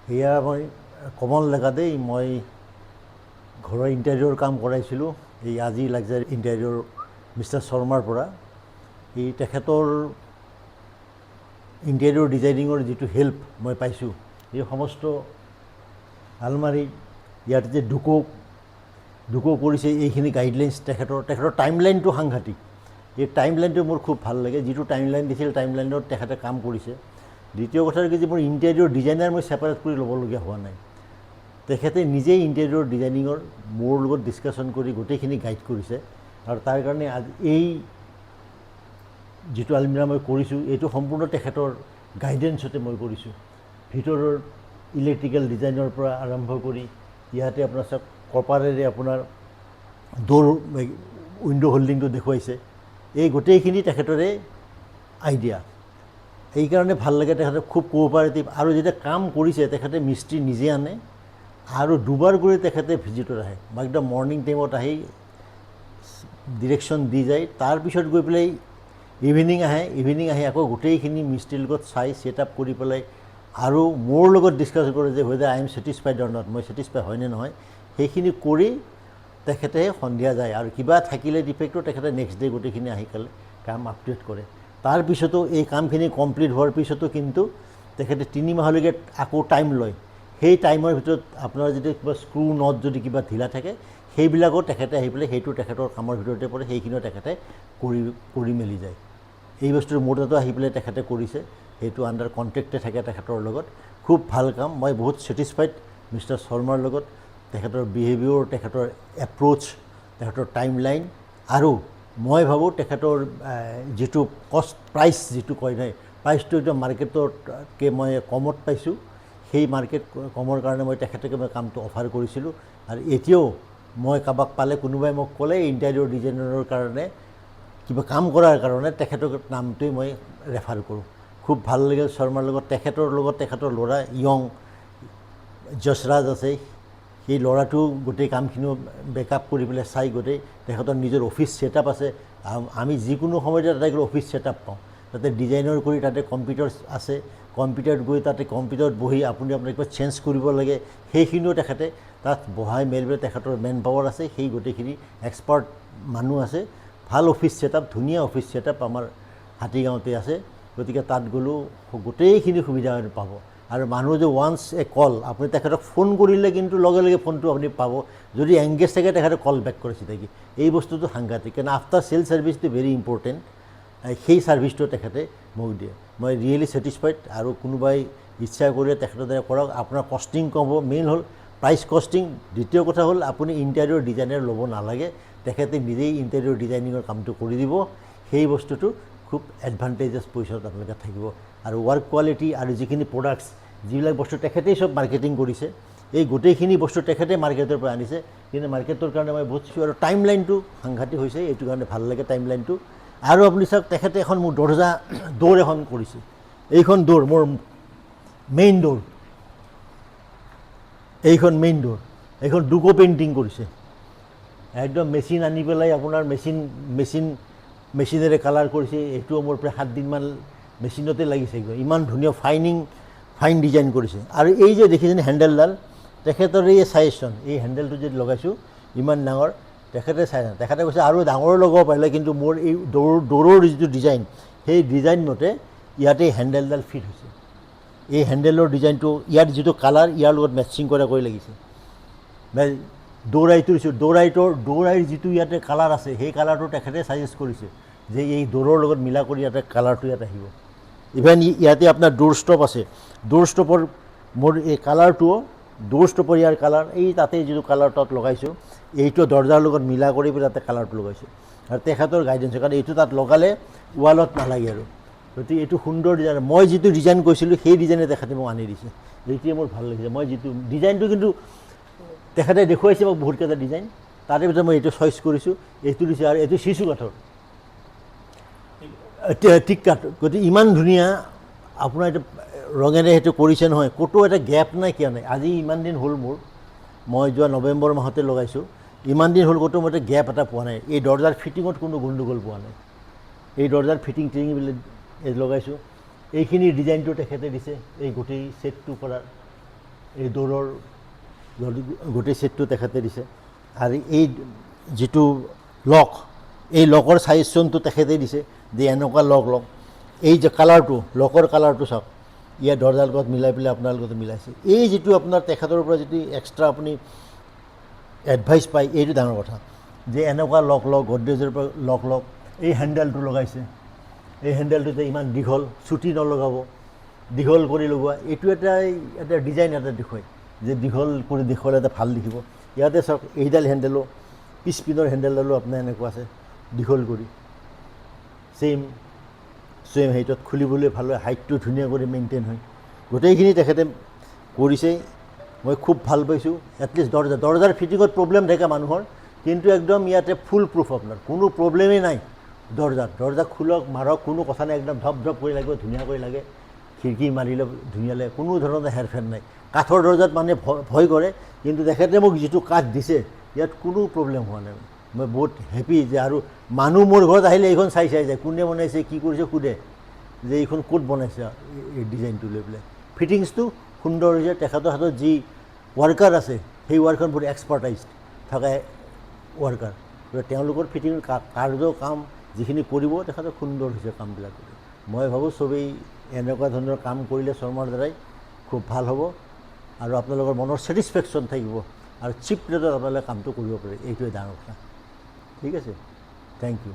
এয়া মই কমল ডেকাতেই মই ঘৰৰ ইণ্টেৰিয়ৰ কাম কৰাইছিলোঁ এই আজি লাক্সাৰী ইণ্টেৰিয়ৰ মিষ্টাৰ শৰ্মাৰ পৰা। এই তেখেতৰ ইণ্টেৰিয়ৰ ডিজাইনিঙৰ যিটো হেল্প মই পাইছোঁ, এই সমস্ত আলমাৰী ইয়াত যে ডুকো কৰিছে, এইখিনি গাইডলাইন্স তেখেতৰ টাইমলাইনটো সাংঘাতিক। এই টাইমলাইনটো মোৰ খুব ভাল লাগে, যিটো টাইমলাইন দিছিল টাইমলাইনত তেখেতে কাম কৰিছে। দ্বিতীয় কথা কি যে মোৰ ইণ্টেৰিয়ৰ ডিজাইনাৰ মই ছেপাৰেট কৰি ল'বলগীয়া হোৱা নাই। তেখেতে নিজেই ইণ্টেৰিয়ৰ ডিজাইনিঙৰ মোৰ লগত ডিছকাশ্যন কৰি গোটেইখিনি গাইড কৰিছে। আৰু তাৰ কাৰণে এই যিটো আলমিৰা মই কৰিছোঁ, এইটো সম্পূৰ্ণ তেখেতৰ গাইডেঞ্চতে মই কৰিছোঁ। ভিতৰৰ ইলেক্ট্ৰিকেল ডিজাইনৰ পৰা আৰম্ভ কৰি ইয়াতে আপোনাৰ চাওক কপাৰেৰে আপোনাৰ ড'ৰ উইণ্ড' হোল্ডিংটো দেখুৱাইছে, এই গোটেইখিনি তেখেতৰে আইডিয়া। এইকাৰণে ভাল লাগে, তেখেতে খুব কোঅপাৰেটিভ। আৰু যেতিয়া কাম কৰিছে তেখেতে মিস্ত্ৰী নিজে আনে আৰু দুবাৰ কৰি তেখেতে ভিজিটৰ আহে, বা একদম মৰ্ণিং টাইমত আহি ডিৰেকশ্যন দি যায়, তাৰপিছত গৈ পেলাই ইভিনিং আহি আকৌ গোটেইখিনি মিস্ত্ৰীৰ লগত চাই ছেট আপ কৰি পেলাই আৰু মোৰ লগত ডিছকাছ কৰে যে whether I am satisfied or not, মই ছেটিছফাই হয়নে নহয়, সেইখিনি কৰি তেখেতে সন্ধিয়া যায়। আৰু কিবা থাকিলে ডিফেক্টটো তেখেতে নেক্সট ডে গোটেইখিনি আহি পেলাই কাম আপডেট কৰে। তাৰপিছতো এই কামখিনি কমপ্লিট হোৱাৰ পিছতো কিন্তু তেখেতে 3 মাহলৈকে আকৌ টাইম লয়। সেই টাইমৰ ভিতৰত আপোনাৰ যদি কিবা স্ক্ৰু নট যদি কিবা ঢিলা থাকে, সেইবিলাকো তেখেতে আহি পেলাই সেইটো তেখেতৰ কামৰ ভিতৰতে পৰে, সেইখিনিও তেখেতে কৰি মেলি যায়। এই বস্তুটো মোৰ তাতো আহি পেলাই তেখেতে কৰিছে, সেইটো আণ্ডাৰ কণ্টেক্টে থাকে তেখেতৰ লগত। খুব ভাল কাম, মই বহুত ছেটিছফাইড মিষ্টাৰ শৰ্মাৰ লগত। তেখেতৰ বিহেভিয়ৰ, তেখেতৰ এপ্ৰ'চ, তেখেতৰ টাইমলাইন, আৰু মই ভাবোঁ তেখেতৰ যিটো প্ৰাইচ যিটো কয় নাই, প্ৰাইচটো একদম মাৰ্কেটতকৈ মই কমত পাইছোঁ। সেই মাৰ্কেট কমৰ কাৰণে মই তেখেতকে মই কামটো অফাৰ কৰিছিলোঁ। আৰু এতিয়াও মই কাৰোবাক পালে, কোনোবাই মোক ক'লে ইণ্টেৰিয়ৰ ডিজাইনাৰৰ কাৰণে কিবা কাম কৰাৰ কাৰণে, তেখেতৰ নামটোৱেই মই ৰেফাৰ কৰোঁ। খুব ভাল লাগিল শৰ্মাৰ লগত। তেখেতৰ ল'ৰা য়ং যশৰাজ আছে, সেই ল'ৰাটো গোটেই কামখিনিও বেকআপ কৰি পেলাই চাই গোটেই। তেখেতৰ নিজৰ অফিচ ছেটআপ আছে, আমি যিকোনো সময়তে তাতে গ'লে অফিচ ছেটআপ পাওঁ। তাতে ডিজাইনৰ কৰি তাতে কম্পিউটাৰ আছে, কম্পিউটাৰত গৈ তাতে কম্পিউটাৰত বহি আপুনি আপোনাৰ কিবা চেঞ্জ কৰিব লাগে, সেইখিনিও তেখেতে তাত বহাই মেলি পেলাই তেখেতৰ মেন পাৱাৰ আছে, সেই গোটেইখিনি এক্সপাৰ্ট মানুহ আছে। ভাল অফিচ ছেটআপ, ধুনীয়া অফিচ ছেটআপ আমাৰ হাতীগাঁৱতে আছে। গতিকে তাত গ'লেও গোটেইখিনি সুবিধা পাব। আৰু মানুহ যে ওৱান্স এ কল, আপুনি তেখেতক ফোন কৰিলে কিন্তু লগে লগে ফোনটো আপুনি পাব। যদি এংগেজ থাকে তেখেতে কল বেক কৰে চিধাকি। এই বস্তুটো সাংঘাতিক, কাৰণ আফটাৰ চেল ছাৰ্ভিচটো ভেৰি ইম্পৰ্টেণ্ট। সেই ছাৰ্ভিচটো তেখেতে মোক দিয়ে। মই ৰিয়েলি ছেটিছফাইড। আৰু কোনোবাই ইচ্ছা কৰিলে তেখেতৰ দ্বাৰা কৰক, আপোনাৰ কষ্টিং কম হ'ব। মেইন হ'ল প্ৰাইচ কষ্টিং। দ্বিতীয় কথা হ'ল আপুনি ইণ্টেৰিয়ৰ ডিজাইনাৰ ল'ব নালাগে, তেখেতে নিজেই ইণ্টেৰিয়ৰ ডিজাইনিঙৰ কামটো কৰি দিব। সেই বস্তুটো খুব এডভান্টেজাছ পইচাত আপোনালোকে থাকিব। আৰু ৱৰ্ক কোৱালিটি আৰু যিখিনি প্ৰডাক্টছ, যিবিলাক বস্তু তেখেতেই চব মাৰ্কেটিং কৰিছে, এই গোটেইখিনি বস্তু তেখেতে মাৰ্কেটৰ পৰা আনিছে। কিন্তু মাৰ্কেটৰ কাৰণে মই বহুত চিয়ৰ। আৰু টাইমলাইনটো সাংঘাতিক হৈছে, এইটো কাৰণে ভাল লাগে টাইমলাইনটো। আৰু আপুনি চাওক, তেখেতে এখন মোৰ দৌৰ এখন কৰিছে। এইখন দৌৰ মোৰ মেইন দৌৰ, এইখন মেইন দৌৰ, এইখন ডুকো পেইণ্টিং কৰিছে। একদম মেচিন আনি পেলাই আপোনাৰ মেচিনেৰে কালাৰ কৰিছে। এইটোও মোৰ প্ৰায় 7 দিনমান মেচিনতে লাগিছে। ইমান ধুনীয়া ফাইন ডিজাইন কৰিছে। আৰু এই যে দেখিছেনে হেণ্ডেলডাল, তেখেতৰ এই ছাজেশ্যন, এই হেণ্ডেলটো যদি লগাইছোঁ ইমান ডাঙৰ, তেখেতে কৈছে আৰু ডাঙৰ লগাব পাৰিলে, কিন্তু মোৰ এই দৌৰৰ যিটো ডিজাইন, সেই ডিজাইন মতে ইয়াতে হেণ্ডেলডাল ফিট হৈছে। এই হেণ্ডেলৰ ডিজাইনটো, ইয়াৰ যিটো কালাৰ, ইয়াৰ লগত মেচিং কৰি লাগিছে। দৌৰাইটো দিছোঁ, দৌৰাইৰ যিটো ইয়াতে কালাৰ আছে, সেই কালাৰটো তেখেতে ছাজেষ্ট কৰিছে যে এই দৌৰৰ লগত মিলা কৰি ইয়াতে কালাৰটো ইয়াত আহিব। ইভেন ইয়াতে আপোনাৰ ড'ৰ ষ্টপ আছে, ড'ৰ ষ্টপৰ মোৰ এই কালাৰটোও, ড'ৰ ষ্টপৰ ইয়াৰ কালাৰ, এই তাতে যিটো কালাৰ তাত লগাইছোঁ, এইটো দৰ্জাৰ লগত মিলা কৰি পেলাই তাতে কালাৰটো লগাইছোঁ। আৰু তেখেতৰ গাইডেঞ্চ, কাৰণ এইটো তাত লগালে ৱালত নালাগে। আৰু গতিকে এইটো সুন্দৰ ডিজাইন। মই যিটো ডিজাইন কৈছিলোঁ সেই ডিজাইনে তেখেতে মোক আনি দিছে। এইটোৱে মোৰ ভাল লাগিছে। মই যিটো ডিজাইনটো কিন্তু তেখেতে দেখুৱাইছে মোক বহুতকেইটা ডিজাইন, তাৰে ভিতৰত মই এইটো চইচ কৰিছোঁ। এইটো দিছে, আৰু এইটো চিচু কাঠৰ টিক কাঠ। গতিকে ইমান ধুনীয়া আপোনাৰ এইটো ৰঙেৰে সেইটো কৰিছে নহয়, ক'তো এটা গেপ নাই, কিয় নাই। আজি ইমান দিন হ'ল মই যোৱা নৱেম্বৰ মাহতে লগাইছোঁ, ইমান দিন হ'ল ক'তো মই গেপ এটা পোৱা নাই। এই দৰ্জাৰ ফিটিঙত কোনো গণ্ডগোল পোৱা নাই। এই দৰ্জাৰ ফিটিংবিলাক লগাইছোঁ। এইখিনি ডিজাইনটো তেখেতে দিছে, এই গোটেই ছেটটো কৰাৰ। এই দৌৰৰ গোটেই ছেটটো তেখেতে দিছে আৰু এই যিটো লক, এই লকৰ ছাজেশ্যনটো তেখেতে দিছে যে এনেকুৱা লক এই যে কালাৰটো, লকৰ কালাৰটো চাওক, ইয়াৰ দৰজাৰ লগত মিলাই পেলাই আপোনাৰ লগত মিলাইছে। এই যিটো আপোনাৰ তেখেতৰ পৰা যিটো এক্সট্ৰা আপুনি এডভাইচ পায়, এইটো ডাঙৰ কথা যে এনেকুৱা লক গডৰেজৰ পৰা লক এই হেণ্ডেলটো লগাইছে, এই হেণ্ডেলটোতে ইমান দীঘল, চুটি নলগাব, দীঘল কৰি লগোৱা, এইটো এটা ডিজাইন এটা দেখুৱায় যে দীঘল কৰি দেখুৱালে এটা ভাল দেখিব। ইয়াতে চাওক এইডাল হেণ্ডেলো, পিছপিনৰ হেণ্ডেলডালো আপোনাৰ এনেকুৱা আছে দীঘল কৰি, ছেইম সেইটোত খুলিবলৈ ভাল হয়, হাইটটো ধুনীয়া কৰি মেইনটেইন হয়। গোটেইখিনি তেখেতে কৰিছে, মই খুব ভাল পাইছোঁ। এটলিষ্ট দৰজাৰ ফিটিঙত প্ৰব্লেম থাকে মানুহৰ, কিন্তু একদম ইয়াতে ফুল প্ৰুফ, আপোনাৰ কোনো প্ৰব্লেমেই নাই। দৰজা খোলক মাৰক কোনো কথা নাই, একদম ধপ কৰি লাগিব, ধুনীয়া কৰি লাগে, খিৰিকী মাৰিলে ধুনীয়া লাগে, কোনো ধৰণৰ হেৰফেৰ নাই। কাঠৰ দৰজাত মানুহে ভয় কৰে, কিন্তু তেখেতে মোক যিটো কাঠ দিছে ইয়াত কোনো প্ৰব্লেম হোৱা নাই। মই বহুত হেপী যে, আৰু মানুহ মোৰ ঘৰত আহিলে এইখন চাই যায়, কোনে বনাইছে কি কৰিছে সোধে যে এইখন ক'ত বনাইছে, এই ডিজাইনটো লৈ পেলাই। ফিটিংছটো সুন্দৰ হৈছে, তেখেতৰ হাতত যি ৱাৰ্কাৰ আছে সেই ৱাৰ্কাৰ বহুত এক্সপাৰ্টাইজড থকা ৱাৰ্কাৰ, তেওঁলোকৰ ফিটিং কাম যিখিনি কৰিব তেখেতে সুন্দৰ হৈছে কামবিলাক। মই ভাবোঁ চবেই এনেকুৱা ধৰণৰ কাম কৰিলে শৰ্মাৰ দ্বাৰাই খুব ভাল হ'ব আৰু আপোনালোকৰ মনৰ ছেটিছফেকশ্যন থাকিব আৰু চিপ ৰেটত আপোনালোকে কামটো কৰিব পাৰে, এইটোৱে ডাঙৰ কথা। ঠিক আছে, থেংক ইউ।